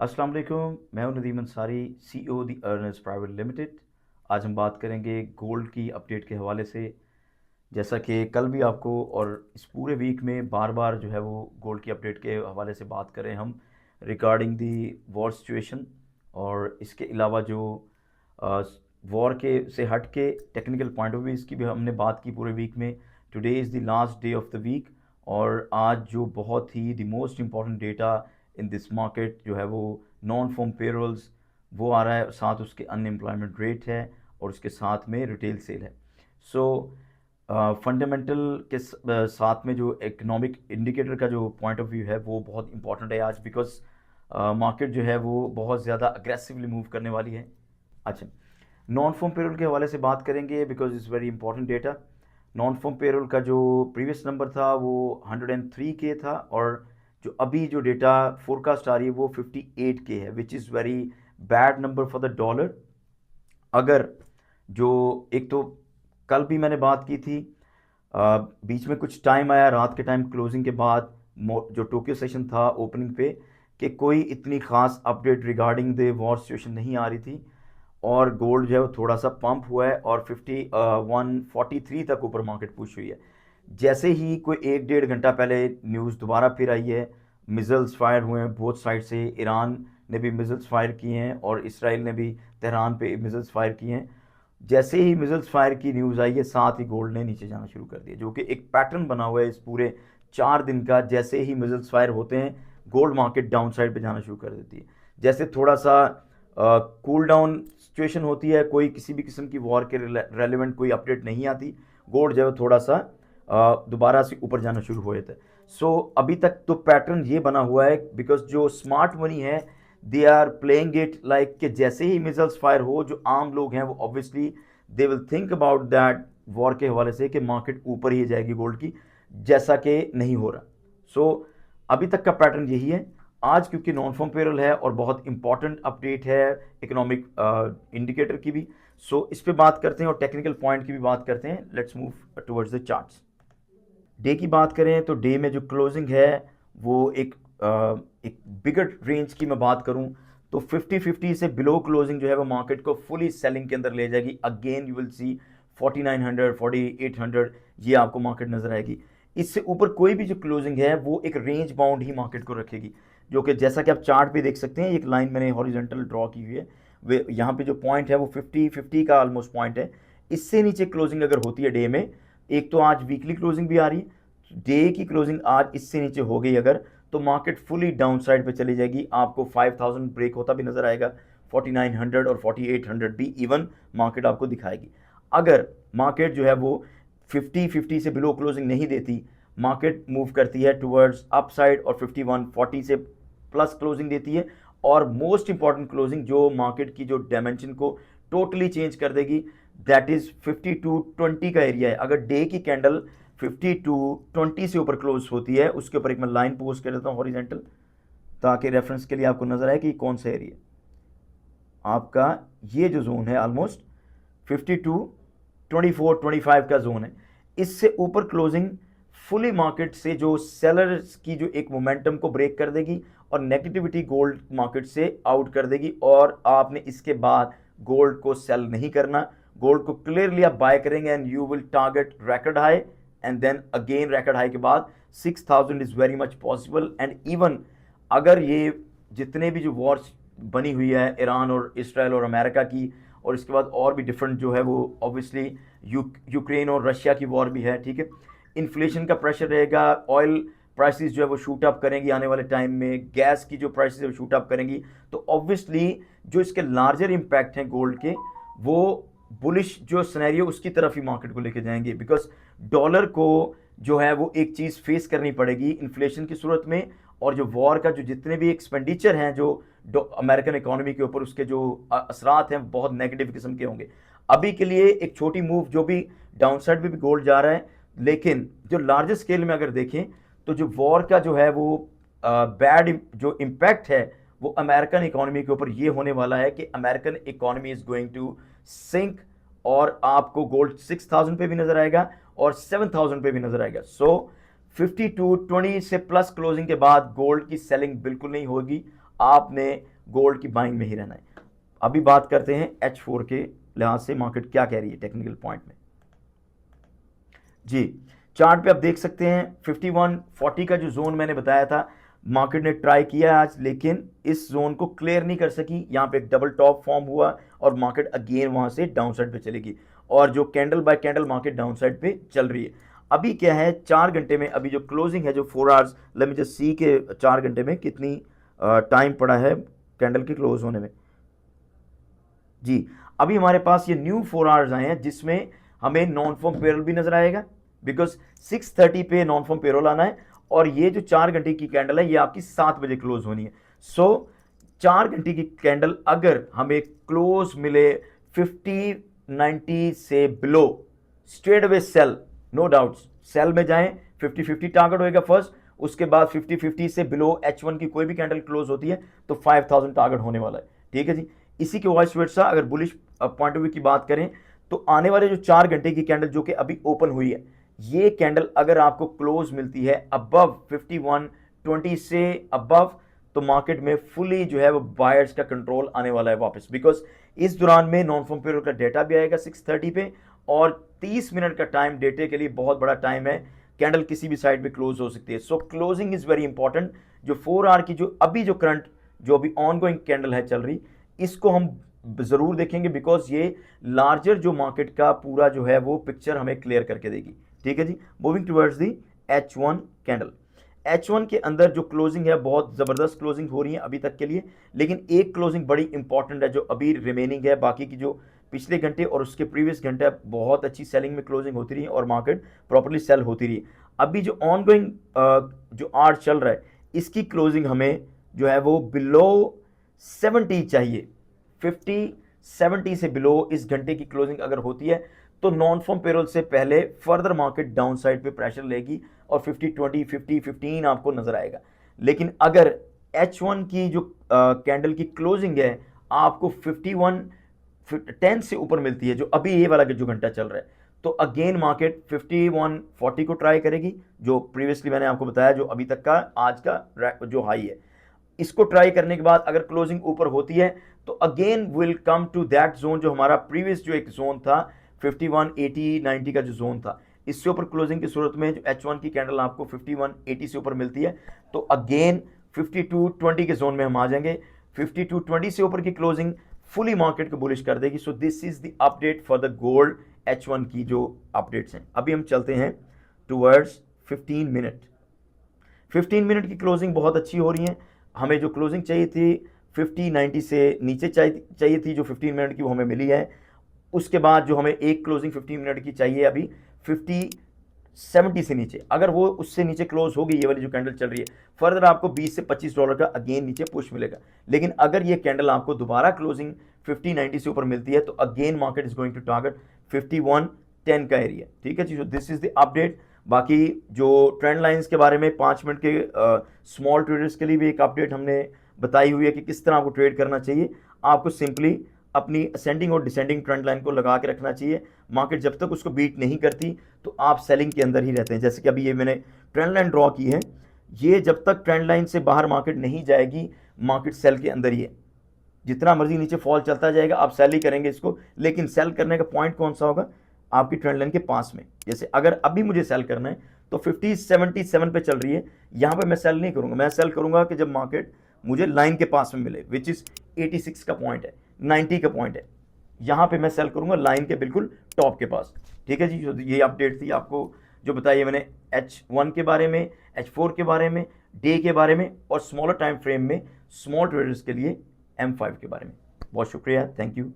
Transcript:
अस्सलाम वालेकुम। मैं हूं नदीम अंसारी, सीईओ दी अर्नर्स प्राइवेट लिमिटेड। आज हम बात करेंगे गोल्ड की अपडेट के हवाले से। जैसा कि कल भी आपको और इस पूरे वीक में बार बार जो है वो गोल्ड की अपडेट के हवाले से बात करें हम रिगार्डिंग दी वॉर सिचुएशन। और इसके अलावा जो वॉर के से हट के टेक्निकल पॉइंट ऑफ व्यू इसकी भी हमने बात की पूरे वीक में। Today is the last day of the week. और आज जो बहुत ही the most important data in this market जो है वो नॉन फॉर्म पेरोल्स वो आ रहा है, साथ उसके अनएम्प्लॉयमेंट रेट है और उसके साथ में रिटेल सेल है। सो फंडामेंटल के साथ में जो इकोनॉमिक इंडिकेटर का जो पॉइंट ऑफ व्यू है वो बहुत इंपॉर्टेंट है आज, बिकॉज मार्केट जो है वो बहुत ज़्यादा अग्रेसिवली मूव करने वाली है। अच्छा, नॉन फॉर्म पेरोल के हवाले से बात करेंगे because it's very important data. Non farm payroll का जो प्रीवियस नंबर था वो 103 के था, और जो अभी जो डेटा फोरकास्ट आ रही है वो 58 के है, which is very bad number for the dollar. अगर जो एक तो कल भी मैंने बात की थी, बीच में कुछ टाइम आया रात के टाइम क्लोजिंग के बाद जो टोक्यो सेशन था ओपनिंग पे, कि कोई इतनी खास update regarding the war situation नहीं आ रही थी, और गोल्ड जो है वो थोड़ा सा पंप हुआ है और 143 तक ऊपर मार्केट पुश हुई है। जैसे ही कोई एक डेढ़ घंटा पहले न्यूज़ दोबारा फिर आई है, मिज़ल्स फायर हुए हैं बोथ साइड से। ईरान ने भी मिज़ल्स फायर किए हैं और इसराइल ने भी तेहरान पे मिज़ल्स फायर किए हैं। जैसे ही मिज़ल्स फायर की न्यूज़ आई है, साथ ही गोल्ड ने नीचे जाना शुरू कर दिया, जो कि एक पैटर्न बना हुआ है इस पूरे 4 दिन का। जैसे ही मिज़ल्स फायर होते हैं, गोल्ड मार्केट डाउन साइड पर जाना शुरू कर देती है। जैसे थोड़ा सा कूल डाउन सिचुएशन होती है, कोई किसी भी किस्म की वॉर के रेलिवेंट कोई अपडेट नहीं आती, गोल्ड जो है थोड़ा सा दोबारा से ऊपर जाना शुरू हो जाता है। सो अभी तक तो पैटर्न ये बना हुआ है, बिकॉज जो स्मार्ट मनी है they are playing it like कि जैसे ही मिसाइल्स फायर हो, जो आम लोग हैं वो obviously they will think about that war के हवाले से कि मार्केट ऊपर ही जाएगी गोल्ड की, जैसा कि नहीं हो रहा। सो अभी तक का पैटर्न यही है। आज क्योंकि नॉन फॉर्म पेरोल है और बहुत इंपॉर्टेंट अपडेट है इकोनॉमिक इंडिकेटर की भी, सो इस पे बात करते हैं और टेक्निकल पॉइंट की भी बात करते हैं। Let's move towards the charts. Day की बात करें तो डे में जो क्लोजिंग है वो एक बिगर रेंज की मैं बात करूं तो 50-50 से बिलो क्लोजिंग जो है वो मार्केट को फुली सेलिंग के अंदर ले जाएगी। अगेन यू विल सी 4900 4800 ये आपको मार्केट नजर आएगी। इससे ऊपर कोई भी जो क्लोजिंग है वो एक रेंज बाउंड ही मार्केट को रखेगी, जो कि जैसा कि आप चार्ट पे देख सकते हैं, एक लाइन मैंने हॉरिजॉन्टल ड्रॉ की हुई है। वे यहाँ पे जो पॉइंट है वो 50-50 का ऑलमोस्ट पॉइंट है। इससे नीचे क्लोजिंग अगर होती है डे में, एक तो आज वीकली क्लोजिंग भी आ रही है, डे की क्लोजिंग आज इससे नीचे हो गई अगर, तो मार्केट फुली डाउन साइड पे चली जाएगी। आपको 5000 ब्रेक होता भी नजर आएगा, 4900 और 4800 भी इवन मार्केट आपको दिखाएगी। अगर मार्केट जो है वो 50-50 से बिलो क्लोजिंग नहीं देती, मार्केट मूव करती है टुवर्ड्स अपसाइड और 5140 से प्लस क्लोजिंग देती है। और मोस्ट इंपॉर्टेंट क्लोजिंग जो मार्केट की जो डायमेंशन को टोटली चेंज कर देगी, दैट इज 5220 का एरिया है। अगर डे की कैंडल 5220 से ऊपर क्लोज होती है, उसके ऊपर एक मैं लाइन पोस्ट कर देता हूँ हॉरिजॉन्टल, ताकि रेफरेंस के लिए आपको नजर आए कि कौन सा एरिया आपका। ये जो जोन है ऑलमोस्ट 52-24-25 का जोन है। इससे ऊपर क्लोजिंग फुली मार्केट से जो सेलर्स की जो एक मोमेंटम को ब्रेक कर देगी और नेगेटिविटी गोल्ड मार्केट से आउट कर देगी, और आपने इसके बाद गोल्ड को सेल नहीं करना। गोल्ड को क्लियरली आप बाय करेंगे and you will target racket high, and then again racket high के बाद 6000 is very much possible. And even अगर ये जितने भी जो वॉर्स बनी हुई है ईरान और इसराइल और अमेरिका की, और इसके बाद और भी डिफरेंट जो है वो ऑब्वियसली यूक्रेन और रशिया की वॉर भी है, ठीक है। इन्फ्लेशन का प्रेशर रहेगा, ऑयल प्राइसेस जो है वो शूट अप करेंगी आने वाले टाइम में, गैस की जो प्राइसेस है वो शूट अप करेंगी। तो ऑब्वियसली जो इसके लार्जर इम्पैक्ट हैं गोल्ड के, वो बुलिश जो सिनेरियो उसकी तरफ ही मार्केट को लेके जाएंगे, बिकॉज डॉलर को जो है वो एक चीज़ फेस करनी पड़ेगी इन्फ्लेशन की सूरत में, और जो वॉर का जो जितने भी एक्सपेंडिचर हैं जो अमेरिकन इकोनॉमी के ऊपर उसके जो असरात हैं बहुत नेगेटिव किस्म के होंगे। अभी के लिए एक छोटी मूव जो भी डाउन साइड भी गोल्ड जा रहा है, लेकिन जो लार्जर स्केल में अगर देखें तो जो वॉर का जो है वो बैड जो इम्पैक्ट है वो अमेरिकन इकोनॉमी के ऊपर ये होने वाला है कि American economy is going to sink, और आपको गोल्ड 6000 पे भी नजर आएगा और 7000 पे भी नजर आएगा। सो 5220 से प्लस क्लोजिंग के बाद गोल्ड की सेलिंग बिल्कुल नहीं होगी। आपने गोल्ड की बाइंग में ही रहना है। अभी बात करते हैं H4 के लिहाज से मार्केट क्या कह रही है टेक्निकल पॉइंट में। जी, चार्ट पे आप देख सकते हैं 5140 का जो जोन मैंने बताया था, मार्केट ने ट्राई किया आज, लेकिन इस जोन को क्लियर नहीं कर सकी। यहाँ पे एक डबल टॉप फॉर्म हुआ और मार्केट अगेन वहां से डाउन साइड पे चलेगी, और जो candle bye candle market down side पे चल रही है। अभी क्या है 4 घंटे में, अभी जो क्लोजिंग है जो 4 hours, let me just see के 4 घंटे में कितनी टाइम पड़ा है कैंडल के क्लोज होने में। जी, अभी हमारे पास ये न्यू 4 आवर्स आए हैं जिसमें हमें नॉन फॉर्म पेरोल भी नजर आएगा, बिकॉज 6:30 पे नॉन फॉर्म पेरोल आना है, और ये जो 4 घंटे की कैंडल है ये आपकी 7 बजे क्लोज होनी है। सो 4 घंटे की कैंडल अगर हमें क्लोज मिले 50-90 से below, straight away sell, no doubt sell में जाएं। 50-50 टारगेट होएगा फर्स्ट, उसके बाद 50-50 से बिलो H1 की कोई भी कैंडल क्लोज होती है तो 5000 टारगेट होने वाला है। ठीक है जी, इसी के वाइस वर्सा अगर बुलिश पॉइंट ऑफ व्यू की बात करें तो आने वाले जो 4 घंटे की कैंडल जो कि अभी ओपन हुई है, ये कैंडल अगर आपको क्लोज मिलती है अबव 5120 से अबव, तो मार्केट में फुली जो है वो बायर्स का कंट्रोल आने वाला है वापस, बिकॉज इस दौरान में नॉन फॉर्म पेरोल का डेटा भी आएगा 6:30 पे, और 30 मिनट का टाइम डेटे के लिए बहुत बड़ा टाइम है, कैंडल किसी भी साइड पे क्लोज हो सकती है। सो क्लोजिंग इज वेरी इंपॉर्टेंट। जो 4 आवर की जो करंट जो अभी ऑनगोइंग कैंडल है चल रही, इसको हम जरूर देखेंगे, बिकॉज ये लार्जर जो मार्केट का पूरा जो है वो पिक्चर हमें क्लियर करके देगी। ठीक है जी, moving towards the H1 candle. H1 के अंदर जो क्लोजिंग है बहुत जबरदस्त क्लोजिंग हो रही है अभी तक के लिए, लेकिन एक क्लोजिंग बड़ी इंपॉर्टेंट है जो अभी रिमेनिंग है। बाकी की जो पिछले घंटे और उसके प्रीवियस घंटे बहुत अच्छी सेलिंग में क्लोजिंग होती रही और मार्केट प्रॉपर्ली सेल होती रही। अभी जो ऑनगोइंग जो आर चल रहा है, इसकी क्लोजिंग हमें जो है वो बिलो 70 चाहिए। 50-70 से बिलो इस घंटे की क्लोजिंग अगर होती है तो नॉन फॉर्म पेरोल से पहले फर्दर मार्केट डाउन साइड पे प्रेशर लेगी और 50-20, 50-15 आपको नजर आएगा। लेकिन अगर H1 की जो कैंडल की क्लोजिंग है आपको 5110 से ऊपर मिलती है, जो अभी ये वाला जो घंटा चल रहा है, तो अगेन मार्केट 5140 को ट्राई करेगी, जो प्रीवियसली मैंने आपको बताया जो अभी तक का आज का जो हाई है। इसको ट्राई करने के बाद अगर क्लोजिंग ऊपर होती है तो again will come to that zone जो हमारा प्रीवियस जो एक जोन था 5180-90 का जो जोन था, इससे ऊपर क्लोजिंग की सूरत में जो H1 की कैंडल आपको 5180 से ऊपर मिलती है तो अगेन 5220 के जोन में हम आ जाएंगे। 5220 से ऊपर की क्लोजिंग फुली मार्केट को बुलिश कर देगी। सो this is the update for the gold H1 की जो अपडेट्स हैं। अभी हम चलते हैं टुवर्ड्स 15 मिनट। 15 मिनट की क्लोजिंग बहुत अच्छी हो रही है। हमें जो क्लोजिंग चाहिए थी 50-90 से नीचे चाहिए थी, जो 15 मिनट की वो हमें मिली है। उसके बाद जो हमें एक क्लोजिंग 15 मिनट की चाहिए अभी 50-70 से नीचे, अगर वो उससे नीचे क्लोज होगी ये वाली जो कैंडल चल रही है, फर्दर आपको $20 से $25 का अगेन नीचे पुश मिलेगा। लेकिन अगर ये कैंडल आपको दोबारा क्लोजिंग 50-90 से ऊपर मिलती है तो again market is going to target 5110 का एरिया। ठीक है जी, so this is the update. बाकी जो ट्रेंड लाइंस के बारे में 5 मिनट के स्मॉल ट्रेडर्स के लिए भी एक अपडेट हमने बताई हुई है कि किस तरह आपको ट्रेड करना चाहिए। आपको सिंपली अपनी असेंडिंग और डिसेंडिंग ट्रेंड लाइन को लगा के रखना चाहिए। मार्केट जब तक उसको बीट नहीं करती तो आप सेलिंग के अंदर ही रहते हैं। जैसे कि अभी ये मैंने ट्रेंड लाइन ड्रॉ की है, ये जब तक ट्रेंड लाइन से बाहर मार्केट नहीं जाएगी मार्केट सेल के अंदर ही है। जितना मर्जी नीचे फॉल चलता जाएगा आप सेल ही करेंगे इसको, लेकिन सेल करने का पॉइंट कौन सा होगा, आपकी ट्रेंड लाइन के पास में। जैसे अगर अभी मुझे सेल करना है तो 50-77 पे चल रही है, यहाँ पे मैं सेल नहीं करूंगा। मैं सेल करूंगा कि जब मार्केट मुझे लाइन के पास में मिले, विच इज 86 का पॉइंट है, 90 का पॉइंट है, यहाँ पे मैं सेल करूंगा लाइन के बिल्कुल टॉप के पास। ठीक है जी, ये अपडेट थी आपको जो बताइए मैंने H1 के बारे में, H4 के बारे में, डे के बारे में, और स्मॉलर टाइम फ्रेम में स्मॉल ट्रेडर्स के लिए M5 के बारे में। बहुत शुक्रिया, थैंक यू।